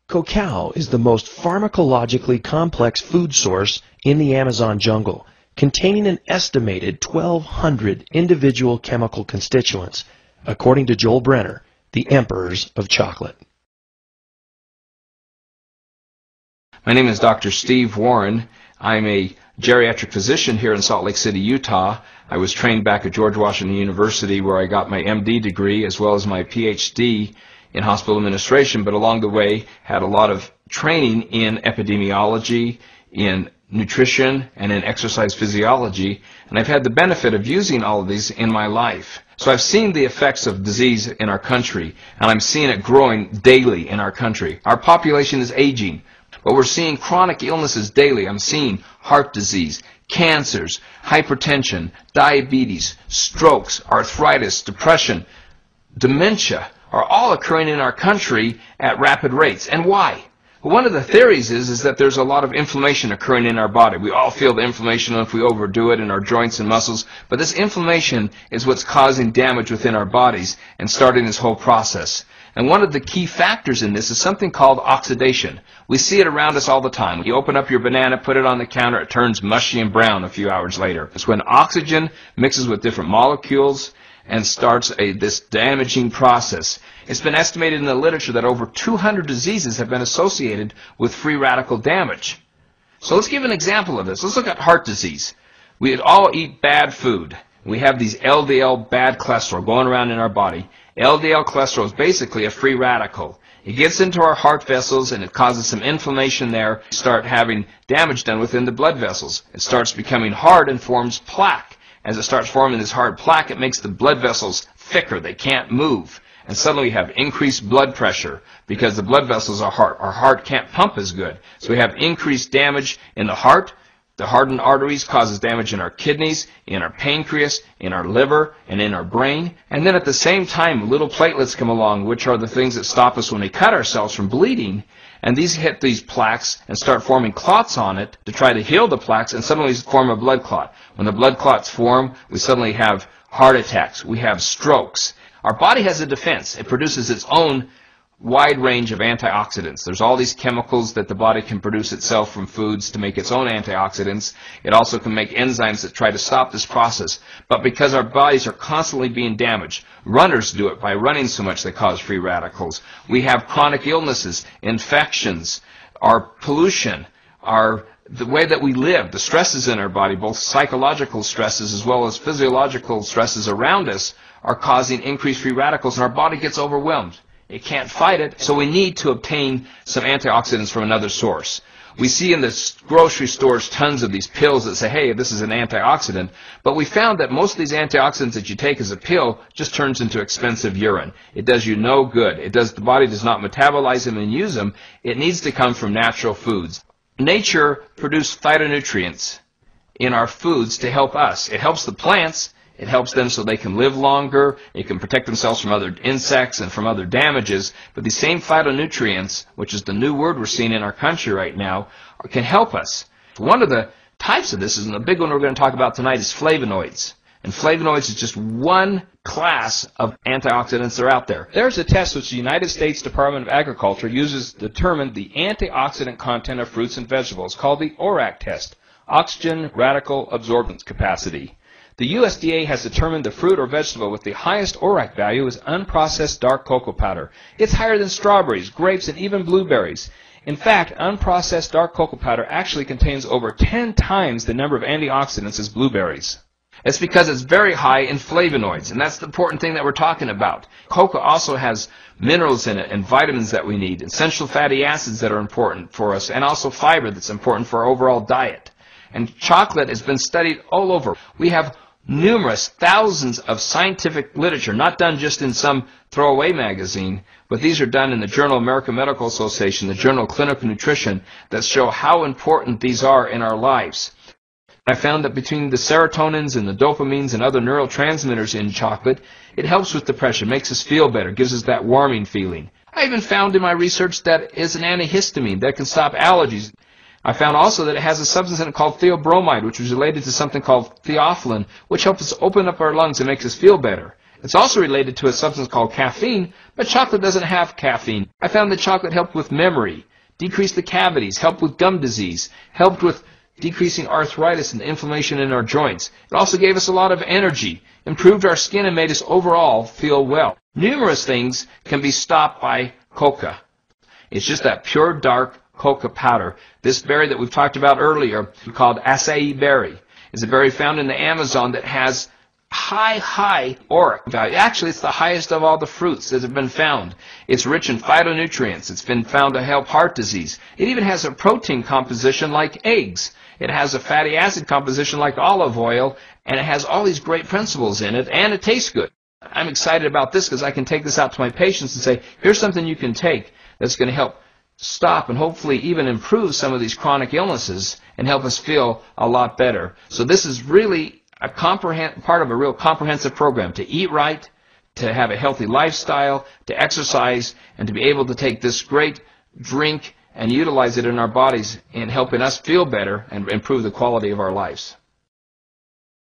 Cacao is the most pharmacologically complex food source in the Amazon jungle, containing an estimated 1,200 individual chemical constituents, according to Joel Brenner, the emperors of chocolate. My name is Dr. Steve Warren. I'm a geriatric physician here in Salt Lake City, Utah. I was trained back at George Washington University where I got my MD degree as well as my PhD in hospital administration, but along the way had a lot of training in epidemiology, in nutrition, and in exercise physiology, and I've had the benefit of using all of these in my life. So I've seen the effects of disease in our country, and I'm seeing it growing daily in our country. Our population is aging, but we're seeing chronic illnesses daily. I'm seeing heart disease, cancers, hypertension, diabetes, strokes, arthritis, depression, dementia are all occurring in our country at rapid rates. And why? Well, one of the theories is that there's a lot of inflammation occurring in our body. We all feel the inflammation if we overdo it in our joints and muscles, but this inflammation is what's causing damage within our bodies and starting this whole process. And one of the key factors in this is something called oxidation. We see it around us all the time. You open up your banana, put it on the counter, it turns mushy and brown a few hours later. It's when oxygen mixes with different molecules and starts this damaging process. It's been estimated in the literature that over 200 diseases have been associated with free radical damage. So let's give an example of this. Let's look at heart disease. We all eat bad food. We have these LDL bad cholesterol going around in our body. LDL cholesterol is basically a free radical. It gets into our heart vessels and it causes some inflammation there. We start having damage done within the blood vessels. It starts becoming hard and forms plaque. As it starts forming this hard plaque, it makes the blood vessels thicker. They can't move. And suddenly we have increased blood pressure because the blood vessels are hard. Our heart can't pump as good. So we have increased damage in the heart. The hardened arteries causes damage in our kidneys, in our pancreas, in our liver, and in our brain. And then at the same time, little platelets come along, which are the things that stop us when we cut ourselves from bleeding. And these hit these plaques and start forming clots on it to try to heal the plaques and suddenly form a blood clot. When the blood clots form, we suddenly have heart attacks. We have strokes. Our body has a defense. It produces its own wide range of antioxidants. There's all these chemicals that the body can produce itself from foods to make its own antioxidants. It also can make enzymes that try to stop this process. But because our bodies are constantly being damaged, runners do it by running so much they cause free radicals. We have chronic illnesses, infections, our pollution, the way that we live, the stresses in our body, both psychological stresses as well as physiological stresses around us, are causing increased free radicals, and our body gets overwhelmed. It can't fight it, so we need to obtain some antioxidants from another source. We see in the grocery stores tons of these pills that say, hey, this is an antioxidant, but we found that most of these antioxidants that you take as a pill just turns into expensive urine. It does you no good. The body does not metabolize them and use them. It needs to come from natural foods. Nature produced phytonutrients in our foods to help us. It helps the plants. It helps them so they can live longer. It can protect themselves from other insects and from other damages. But these same phytonutrients, which is the new word we're seeing in our country right now, can help us. One of the types of this, and the big one we're going to talk about tonight, is flavonoids. And flavonoids is just one class of antioxidants that are out there. There's a test which the United States Department of Agriculture uses to determine the antioxidant content of fruits and vegetables, called the ORAC test, Oxygen Radical Absorbance Capacity. The USDA has determined the fruit or vegetable with the highest ORAC value is unprocessed dark cocoa powder. It's higher than strawberries, grapes, and even blueberries. In fact, unprocessed dark cocoa powder actually contains over 10 times the number of antioxidants as blueberries. It's because it's very high in flavonoids, and that's the important thing that we're talking about. Cocoa also has minerals in it and vitamins that we need, essential fatty acids that are important for us, and also fiber that's important for our overall diet. And chocolate has been studied all over. We have numerous thousands of scientific literature, not done just in some throwaway magazine, but these are done in the Journal of American Medical Association, the Journal of Clinical Nutrition, that show how important these are in our lives. I found that between the serotonins and the dopamines and other neurotransmitters in chocolate, it helps with depression, makes us feel better, gives us that warming feeling. I even found in my research that it is an antihistamine that can stop allergies. I found also that it has a substance in it called theobromide, which is related to something called theophylline, which helps us open up our lungs and makes us feel better. It's also related to a substance called caffeine, but chocolate doesn't have caffeine. I found that chocolate helped with memory, decreased the cavities, helped with gum disease, helped with decreasing arthritis and inflammation in our joints. It also gave us a lot of energy, improved our skin, and made us overall feel well. Numerous things can be stopped by coca. It's just that pure dark coca powder. This berry that we've talked about earlier, called acai berry, is a berry found in the Amazon that has high ORAC value. Actually, it's the highest of all the fruits that have been found. It's rich in phytonutrients. It's been found to help heart disease. It even has a protein composition like eggs. It has a fatty acid composition like olive oil, and it has all these great principles in it, and it tastes good. I'm excited about this because I can take this out to my patients and say, here's something you can take that's going to help stop and hopefully even improve some of these chronic illnesses and help us feel a lot better. So this is really a part of a real comprehensive program to eat right, to have a healthy lifestyle, to exercise, and to be able to take this great drink and utilize it in our bodies in helping us feel better and improve the quality of our lives.